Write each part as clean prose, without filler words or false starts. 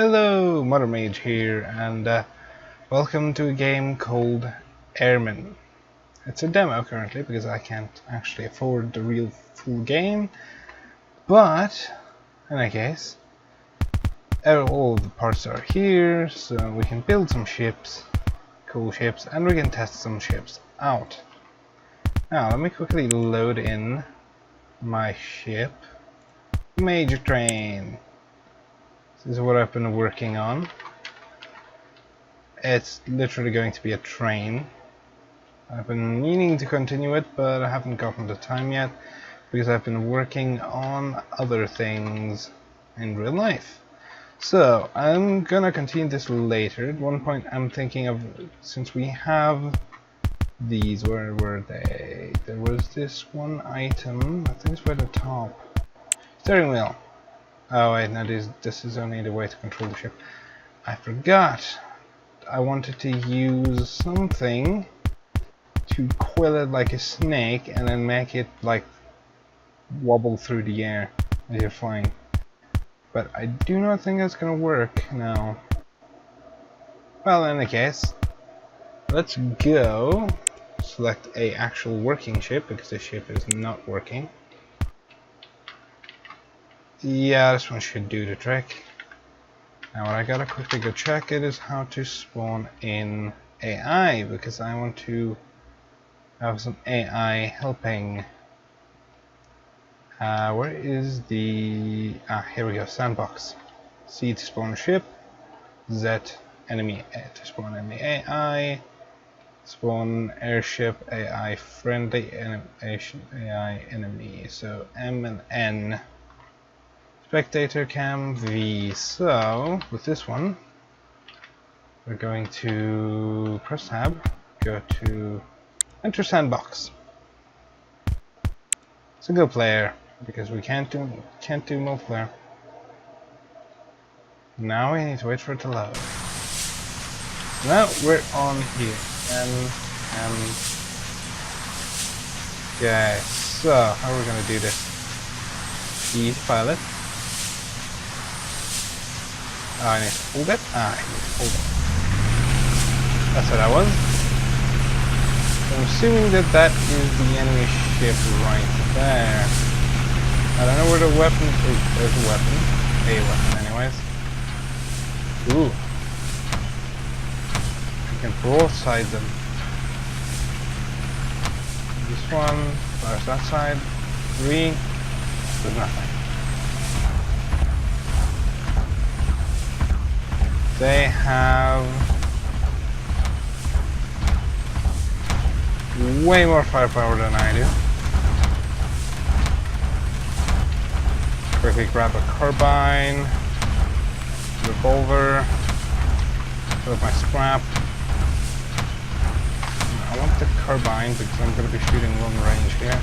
Hello, Mother Mage here, and welcome to a game called Airmen. It's a demo currently because I can't actually afford the real full game, but in any case, all the parts are here, so we can build some ships, cool ships, and we can test some ships out. Now, let me quickly load in my ship, Major Train. This is what I've been working on. It's literally going to be a train. I've been meaning to continue it, but I haven't gotten the time yet because I've been working on other things in real life. So I'm gonna continue this later. At one point I'm thinking of, since we have these, where were they? There was this one item, I think it's by the top. Steering wheel. Oh wait, no, this is only the way to control the ship. I forgot. I wanted to use something to coil it like a snake and then make it like wobble through the air as you're flying. But I do not think that's gonna work now. Well, in any case, let's go select a actual working ship because this ship is not working. Yeah, this one should do the trick. Now what I gotta quickly go check it is how to spawn in AI, because I want to have some AI helping. Where is the... here we go, sandbox. C to spawn ship, Z enemy to spawn enemy AI, spawn airship AI friendly AI enemy, so M and N. Spectator cam V. So with this one we're going to press tab, go to enter sandbox, single player, because we can't do multiplayer. Now we need to wait for it to load. Now we're on here and okay, so how are we gonna do this? E pilot. Oh, I need to hold it? I need to hold it. That's what I was. So I'm assuming that that is the enemy ship right there. I don't know where the weapon is. There's a weapon. A weapon anyways. Ooh. We can broadside them. This one, there's that side. 3. There's nothing. They have way more firepower than I do. Quickly grab a carbine, revolver, put up my scrap. I want the carbine because I'm going to be shooting long range here.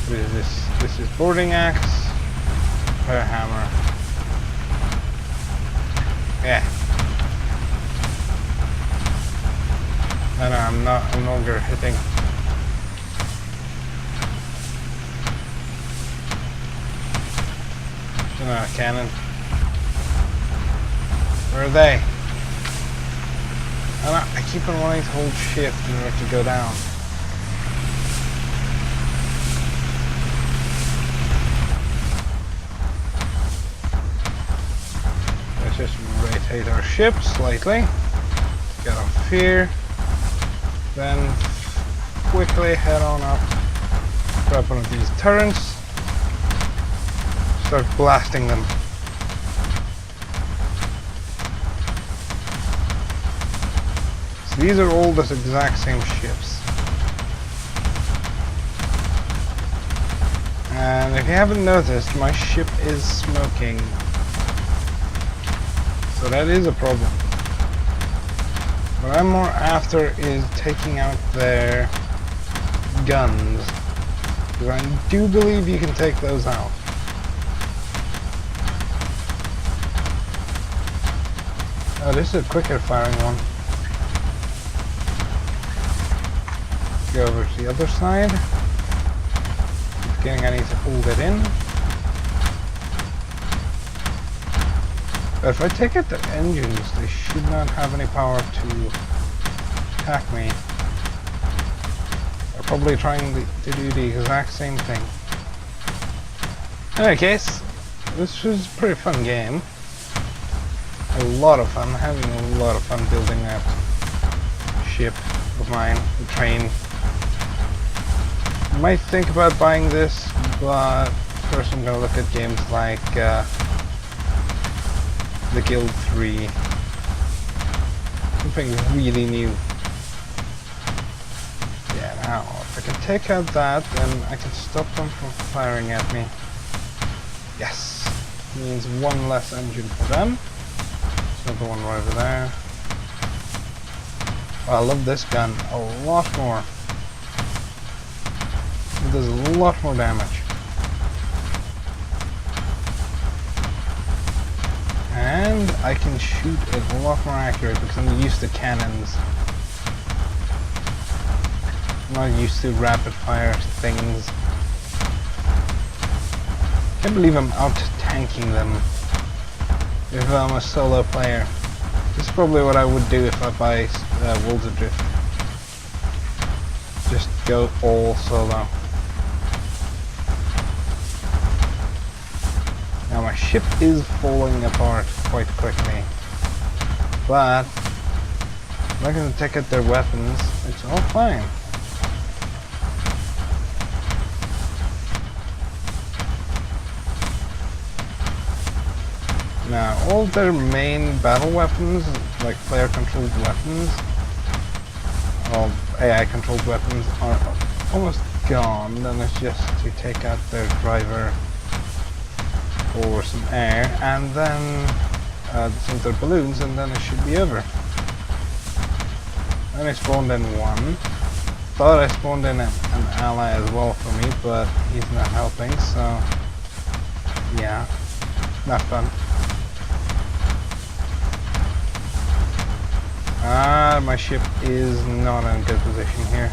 What is this? This is boarding axe, fire hammer. Yeah. No, I'm no longer hitting. Cannon. Where are they? I keep on wanting to hold shift in order to go down. Let's just rotate our ship slightly. Get off here. Then quickly head on up. Grab one of these turrets. Start blasting them. So these are all the exact same ships. And if you haven't noticed, my ship is smoking. So that is a problem. What I'm more after is taking out their guns. Because I do believe you can take those out. Oh, this is a quicker firing one. Go over to the other side. Beginning, I need to hold it in. But if I take out the engines, they should not have any power to attack me. They're probably trying to do the exact same thing. In any case, this was a pretty fun game. A lot of fun, having a lot of fun building that ship of mine, the train. Might think about buying this, but first I'm gonna look at games like the Guild 3. Something really new. Yeah, now if I can take out that, then I can stop them from firing at me. Yes! Means one less engine for them. There's another one right over there. Oh, I love this gun a lot more. It does a lot more damage. And I can shoot it a lot more accurate because I'm used to cannons. I'm not used to rapid fire things. Can't believe I'm out tanking them if I'm a solo player. This is probably what I would do if I buy Worlds Adrift. Just go all solo. Now my ship is falling apart quite quickly, but I'm not going to take out their weapons. It's all fine. Now all their main battle weapons, like player controlled weapons, or AI controlled weapons, are almost gone. Then it's just to take out their driver or some air, and then some of their balloons, and then it should be over. And I spawned in one. Thought I spawned in an ally as well for me, but he's not helping, so yeah, not fun. My ship is not in a good position here.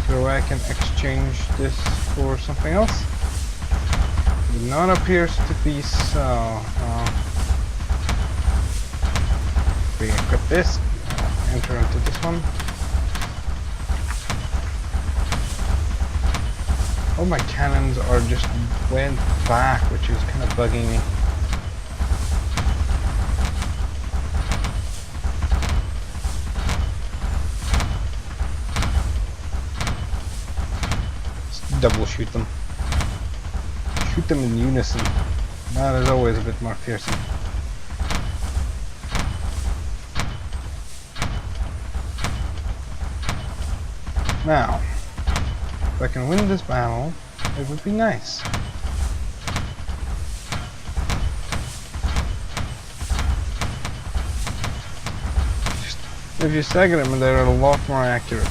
So I can exchange this for something else. It not appears to be so. We equip this, enter into this one. All my cannons are just went back, which is kind of bugging me. Double shoot them. Shoot them in unison. That is always a bit more fearsome. Now, if I can win this battle, it would be nice. If you stagger them, they're a lot more accurate.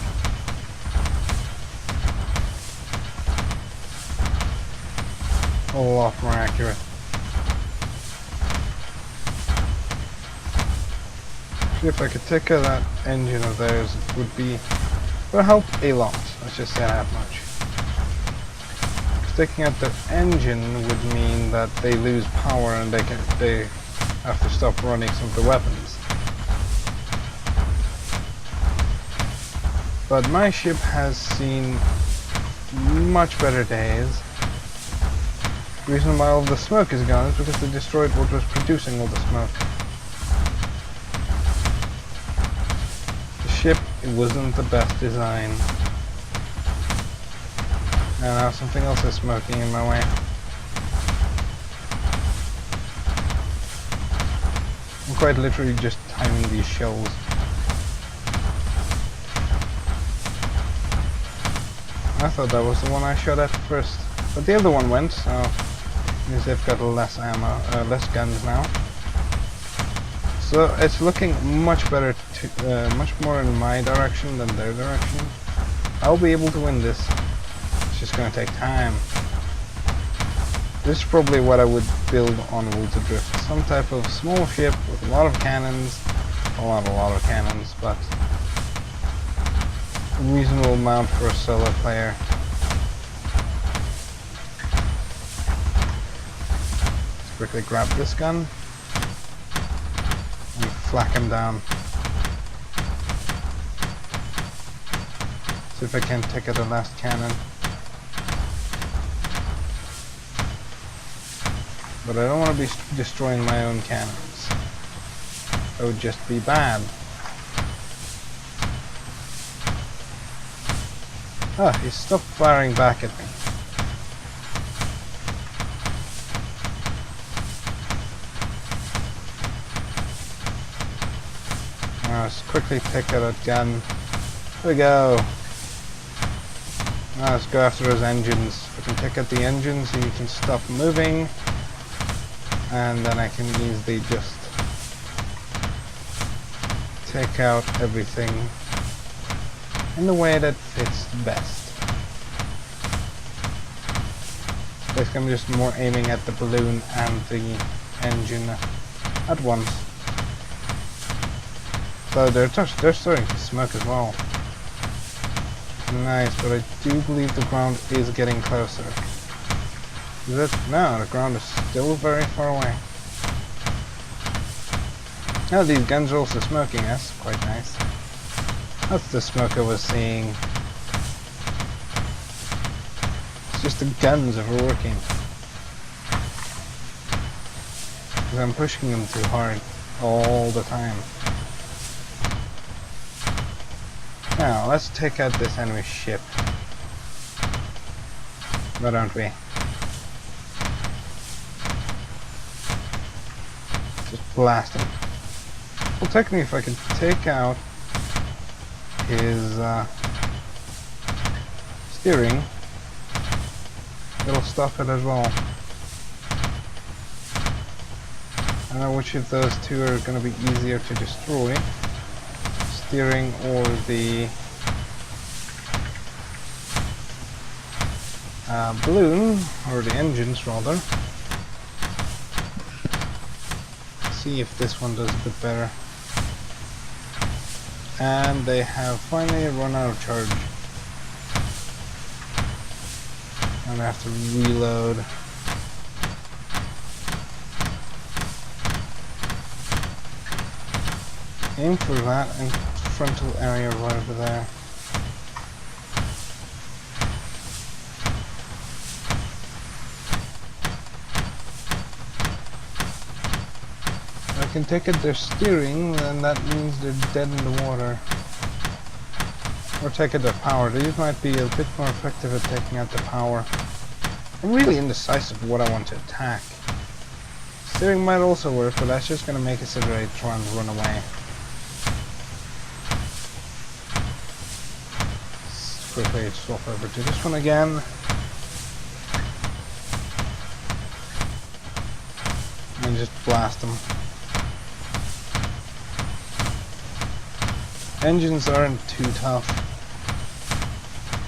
A lot more accurate. Actually, if I could take out that engine of theirs, it would help a lot. Let's just say that much. Taking out their engine would mean that they lose power and they have to stop running some of the weapons. But my ship has seen much better days. The reason why all the smoke is gone is because they destroyed what was producing all the smoke. The ship, it wasn't the best design. And now something else is smoking in my way. I'm quite literally just timing these shells. I thought that was the one I shot at first, but the other one went, so means they've got less ammo, less guns now. So it's looking much better, much more in my direction than their direction. I'll be able to win this. It's just going to take time. This is probably what I would build on Worlds Adrift. Some type of small ship with a lot of cannons, a lot of cannons, but a reasonable amount for a solo player. Quickly grab this gun and flak him down. See if I can take out the last cannon. But I don't want to be destroying my own cannons. That would just be bad. Ah, he stopped firing back at me. Now let's quickly take out a gun. There we go. Now let's go after those engines. I can take out the engines so you can stop moving. And then I can easily just take out everything in the way that fits best. Basically I'm just more aiming at the balloon and the engine at once. So they're starting to smoke as well. Nice, but I do believe the ground is getting closer. Is it? No, the ground is still very far away. Now these guns are also smoking, that's quite nice. That's the smoke I was seeing. It's just the guns that are working. Because I'm pushing them too hard all the time. Now, let's take out this enemy ship. Why don't we? Just blast him. Well, technically, if I can take out his steering, it'll stop it as well. I don't know which of those two are going to be easier to destroy. Steering or the balloon, or the engines rather. Let's see if this one does a bit better. And they have finally run out of charge. I'm gonna have to reload. Aim for that and frontal area right over there. If I can take out their steering, then that means they're dead in the water. Or take out their power. These might be a bit more effective at taking out the power. I'm really indecisive of what I want to attack. Steering might also work, but that's just going to make it so that they try and run away. Quickly swap over to this one again. And just blast them. Engines aren't too tough.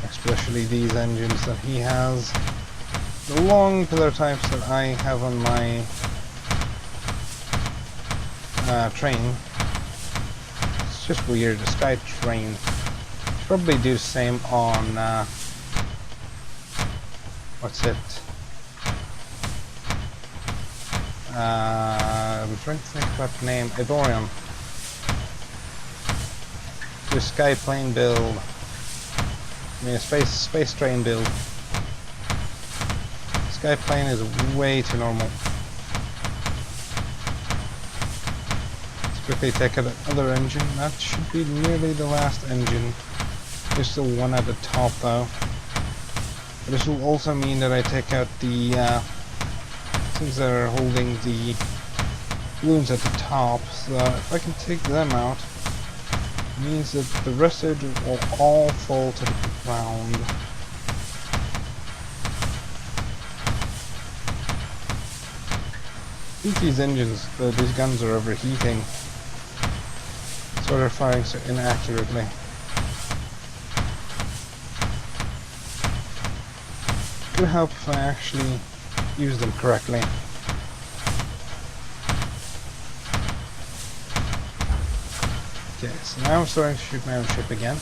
Especially these engines that he has. The long pillar types that I have on my train. It's just weird, the Sky train. Probably do the same on what's it? I'm trying to think about the name. Ivorium. Do a sky plane build. I mean a space train build. Sky plane is way too normal. Let's quickly take out another engine. That should be nearly the last engine. There's still one at the top though. But this will also mean that I take out the things that are holding the balloons at the top. So if I can take them out, it means that the rest of it will all fall to the ground. I think these engines, these guns are overheating. So they're firing so inaccurately. It would help if I actually use them correctly. Okay, so now I'm starting to shoot my own ship again.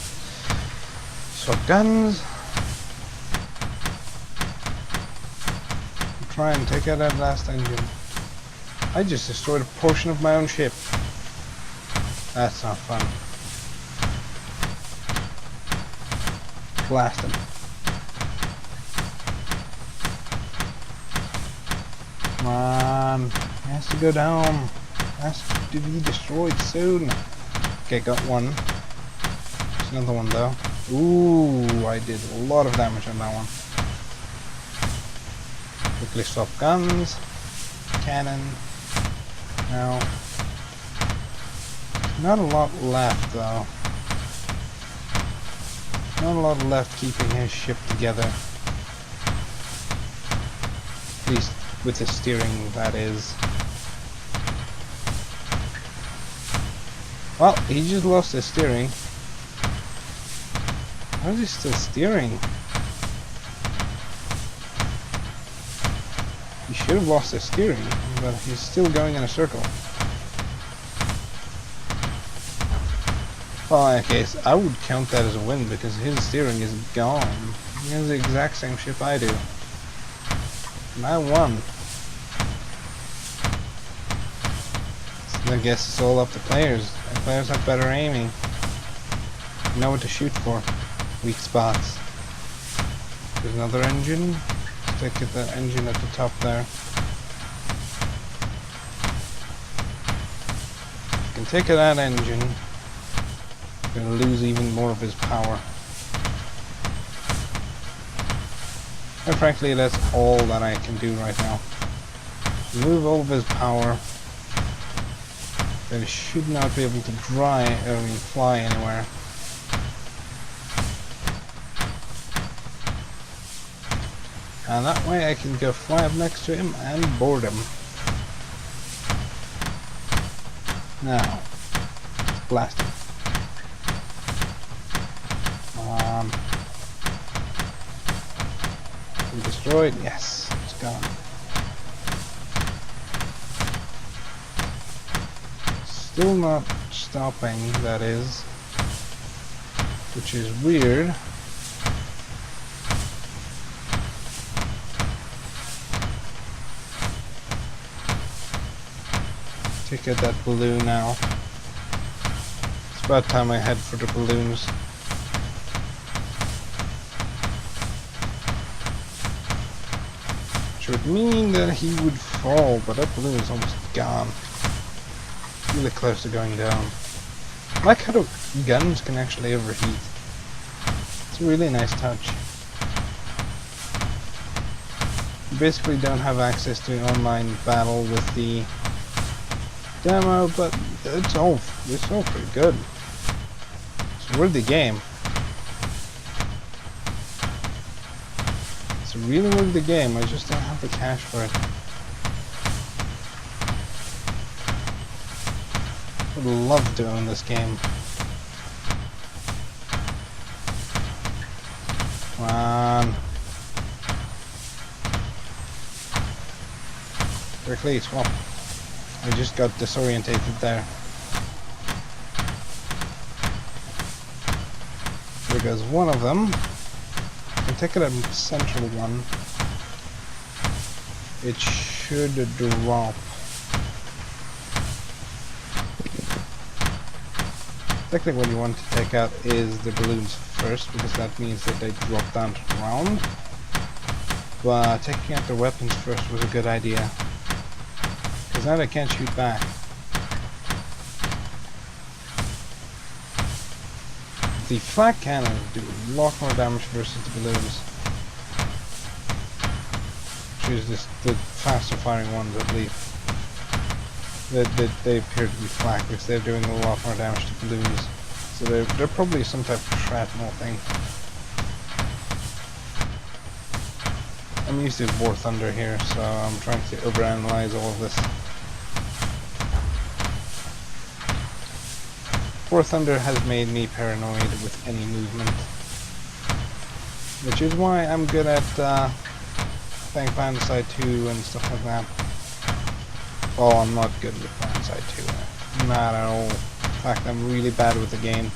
Swap guns. Try and take out that last engine. I just destroyed a portion of my own ship. That's not fun. Blast him. Come on. He has to go down. Has to be destroyed soon. Okay, got one. There's another one though. Ooh, I did a lot of damage on that one. Quickly swap guns. Cannon. Now. Not a lot left though. Not a lot left keeping his ship together. At least with the steering, that is. Well, he just lost his steering. How is he still steering? He should have lost his steering, but he's still going in a circle. Well, in that case, I would count that as a win because his steering is gone. He has the exact same ship I do. And I won. So I guess it's all up to players. The players have better aiming. Know what to shoot for. Weak spots. There's another engine. Stick at the engine at the top there. You can take at that engine. Gonna lose even more of his power. And frankly, that's all that I can do right now. Remove all of his power. Then he should not be able to fly anywhere. And that way I can go fly up next to him and board him. Now, blast him. Destroyed? Yes, it's gone. Still not stopping, that is. Which is weird. Take out that balloon now. It's about time I head for the balloons. Which would mean that he would fall, but that balloon is almost gone. Really close to going down. I like how the guns can actually overheat. It's a really nice touch. You basically don't have access to an online battle with the demo, but it's all pretty good. It's a worthy game. It's a really worthy game. I just don't have the cash for it. Would love to own this game. Come on. Quickly swap. I just got disorientated there. There goes one of them. I take it a central one. It should drop. Technically what you want to take out is the balloons first, because that means that they drop down to the ground. But taking out the weapons first was a good idea. Because now they can't shoot back. The flak cannons do a lot more damage versus the balloons. Which is the faster firing ones, I believe. They appear to be flak because they're doing a lot more damage to balloons. So they're probably some type of shrapnel thing. I'm used to War Thunder here, so I'm trying to overanalyze all of this. War Thunder has made me paranoid with any movement. Which is why I'm good at playing Side 2 and stuff like that. Oh, I'm not good with Side 2. Not at all. In fact, I'm really bad with the game.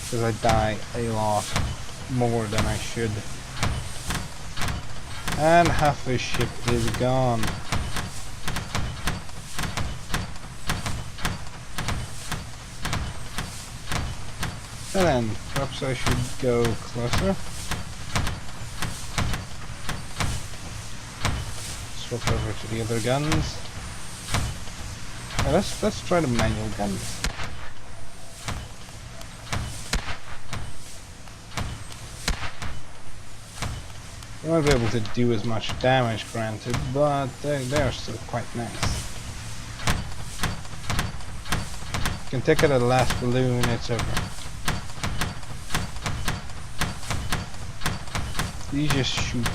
Because I die a lot more than I should. And half his ship is gone. And then, perhaps I should go closer. Swap over to the other guns. Now let's try the manual guns. They won't be able to do as much damage, granted, but they're still quite nice. You can take out the last balloon, it's over. These just shoot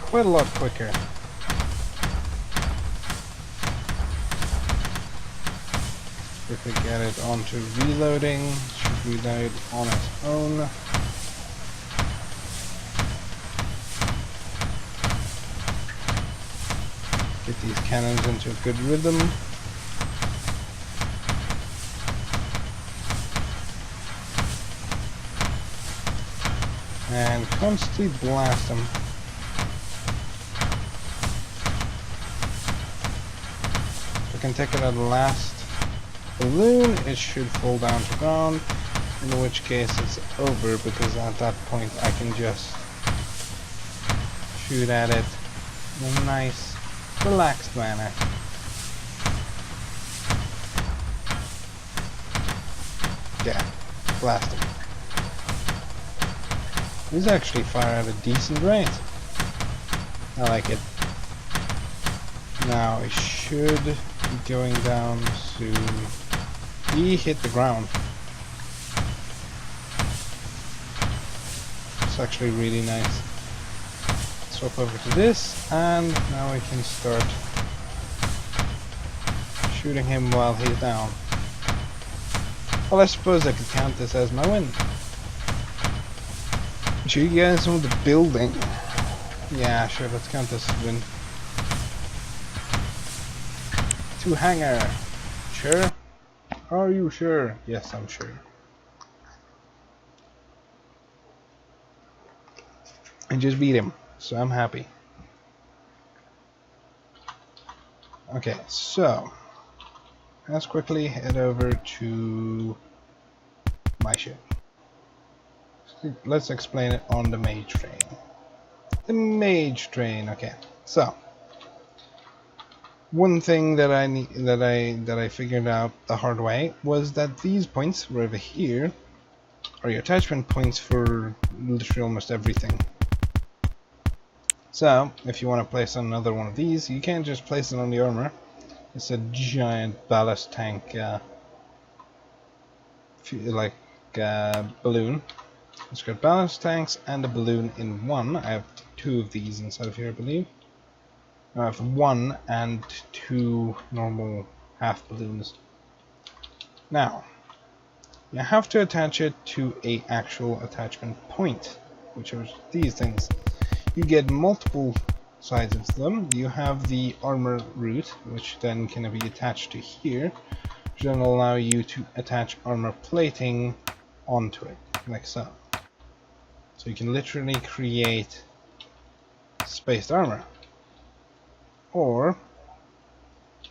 quite a lot quicker. If we get it onto reloading, it should reload on its own. Get these cannons into a good rhythm. And constantly blast them. If we can take it at the last balloon, it should fall down to ground, in which case it's over, because at that point I can just shoot at it in a nice, relaxed manner. Yeah, blast them. These actually fire at a decent rate. I like it. Now it should be going down soon. He hit the ground. It's actually really nice. Swap over to this, and now we can start shooting him while he's down. Well, I suppose I could count this as my win. Show you guys some of the building. Yeah, sure, let's count this as a win. 2 hangar. Sure? Are you sure? Yes, I'm sure. I just beat him, so I'm happy. Okay, so let's quickly head over to my ship. Let's explain it on the mage train. The mage train. Okay, so one thing that I figured out the hard way was that these points were over here are your attachment points for literally almost everything. So if you want to place another one of these, you can't just place it on the armor. It's a giant ballast tank balloon. It's got ballast tanks and a balloon in one. I have 2 of these inside of here, I believe. I have 1 and 2 normal half balloons. Now, you have to attach it to a actual attachment point, which are these things. You get multiple sides of them. You have the armor root, which then can be attached to here, which then will allow you to attach armor plating onto it, like so. So you can literally create spaced armor. Or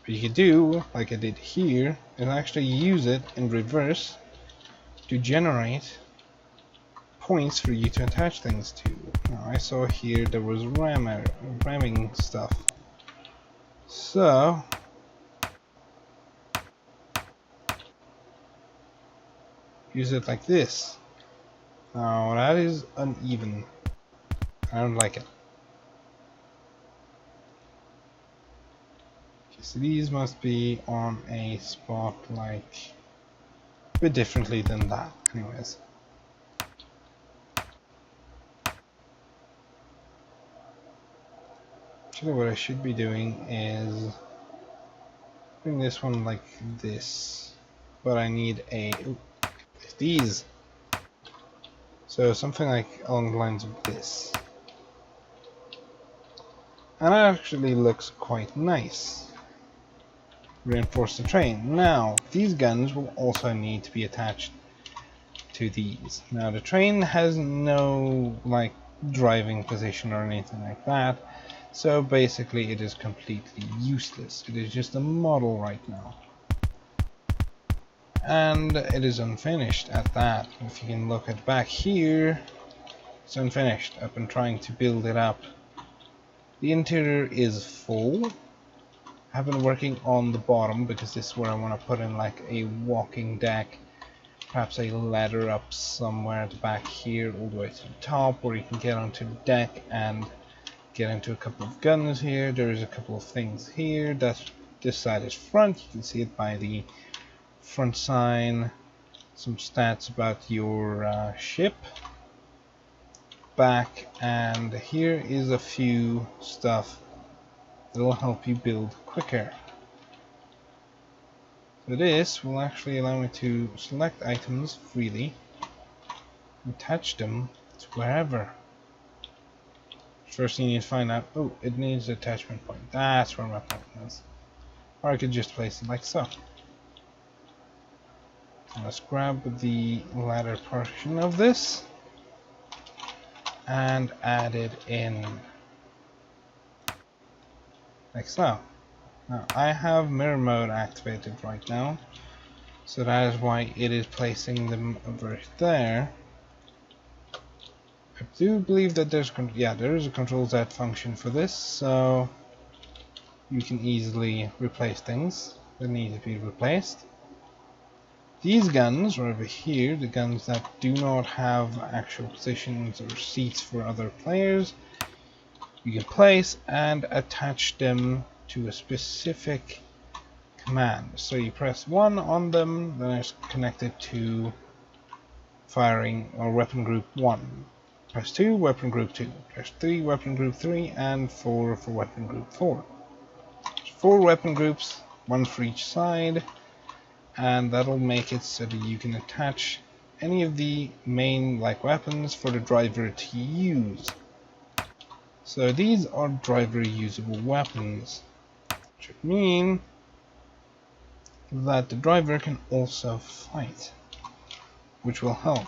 what you could do, like I did here, and actually use it in reverse to generate points for you to attach things to. Now, I saw here there was ramming stuff. So use it like this. Now that is uneven. I don't like it. Okay, so these must be on a spot like a bit differently than that. Anyways. Actually, what I should be doing is doing this one like this, but I need these. So something like along the lines of this. And it actually looks quite nice. Reinforce the train. Now, these guns will also need to be attached to these. Now, the train has no like driving position or anything like that. So basically it is completely useless. It is just a model right now. and it is unfinished at that. If you can look at back here, it's unfinished. I've been trying to build it up. The interior is full. I've been working on the bottom because this is where I want to put in like a walking deck, perhaps a ladder up somewhere at the back here all the way to the top where you can get onto the deck and get into a couple of guns here. There's a couple of things here. This side is front. You can see it by the front sign. Some stats about your ship. Back, and here is a few stuff that will help you build quicker. So this will actually allow me to select items freely, attach them to wherever. First you need to find out, oh, it needs an attachment point. That's where my point is. Or I could just place it like so. So let's grab the ladder portion of this and add it in like so. Now I have mirror mode activated right now, so that is why it is placing them over there. I do believe that there is a Control Z function for this, so you can easily replace things that need to be replaced. These guns are over here, the guns that do not have actual positions or seats for other players. You can place and attach them to a specific command. So you press 1 on them, then it's connected to firing or weapon group 1. Press 2, weapon group 2. Press 3, weapon group 3, and 4 for weapon group 4. There's 4 weapon groups, 1 for each side. And that'll make it so that you can attach any of the main weapons for the driver to use. So these are driver usable weapons, which would mean that the driver can also fight, which will help.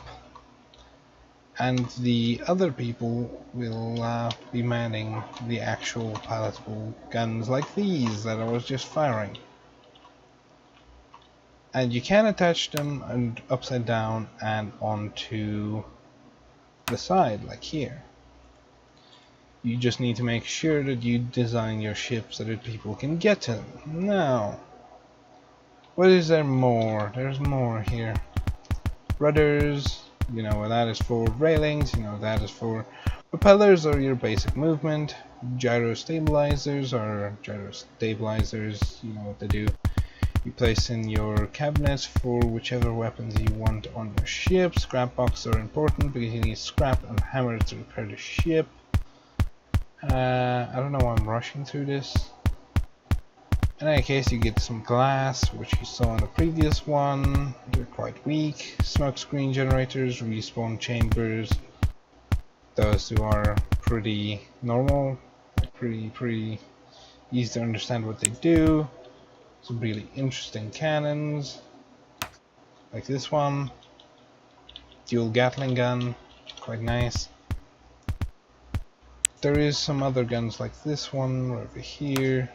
And the other people will be manning the actual palatable guns like these that I was just firing. And you can attach them and upside down and onto the side, like here. You just need to make sure that you design your ship so that people can get to them. Now, what is there more? There's more here. Rudders, you know what that is for. Railings, you know what that is for. Propellers are your basic movement. Gyro stabilizers are gyro stabilizers, you know what they do. You place in your cabinets for whichever weapons you want on your ship. Scrap boxes are important because you need scrap and hammers to repair the ship. I don't know why I'm rushing through this. In any case, you get some glass, which you saw in the previous one. They're quite weak. Smoke screen generators, respawn chambers. Those two are pretty normal, pretty easy to understand what they do. Some really interesting cannons, like this one. Dual Gatling gun, quite nice. There is some other guns like this one over here.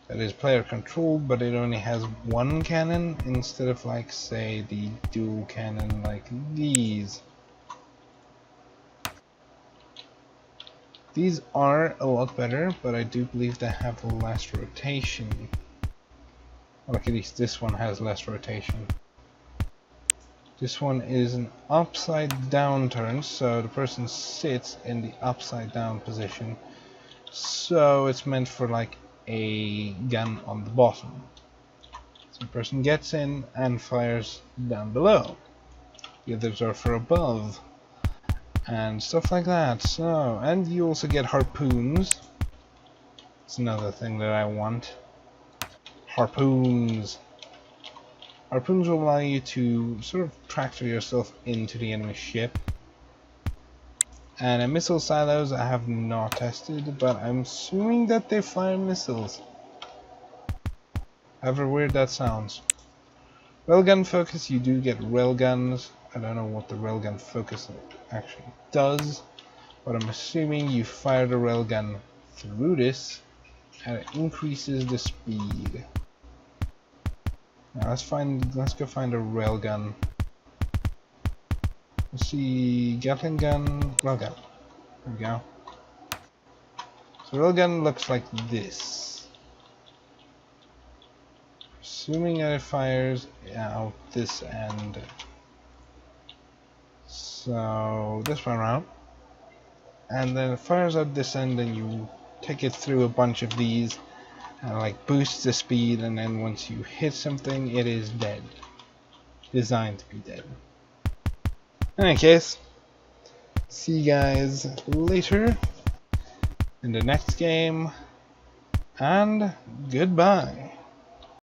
That is player controlled, but it only has one cannon instead of say the dual cannon like these. These are a lot better, but I do believe they have less rotation. Or at least this one has less rotation. This one is an upside down turn, so the person sits in the upside down position. So it's meant for a gun on the bottom. So the person gets in and fires down below. The others are for above. And stuff like that. So, and you also get harpoons. It's another thing that I want. Harpoons. Harpoons will allow you to sort of tractor yourself into the enemy ship. And missile silos I have not tested, but I'm assuming that they fire missiles. However weird that sounds. Railgun focus, you do get railguns. I don't know what the railgun focus actually does, but I'm assuming you fire the railgun through this and it increases the speed. Now let's go find a railgun. Let's see, Gatling gun, railgun. There we go. So railgun looks like this. Assuming that it fires out this end. So this one around. And then it fires out this end and you take it through a bunch of these and like boosts the speed, and then once you hit something it is dead. Designed to be dead. In any case, see you guys later in the next game, and goodbye.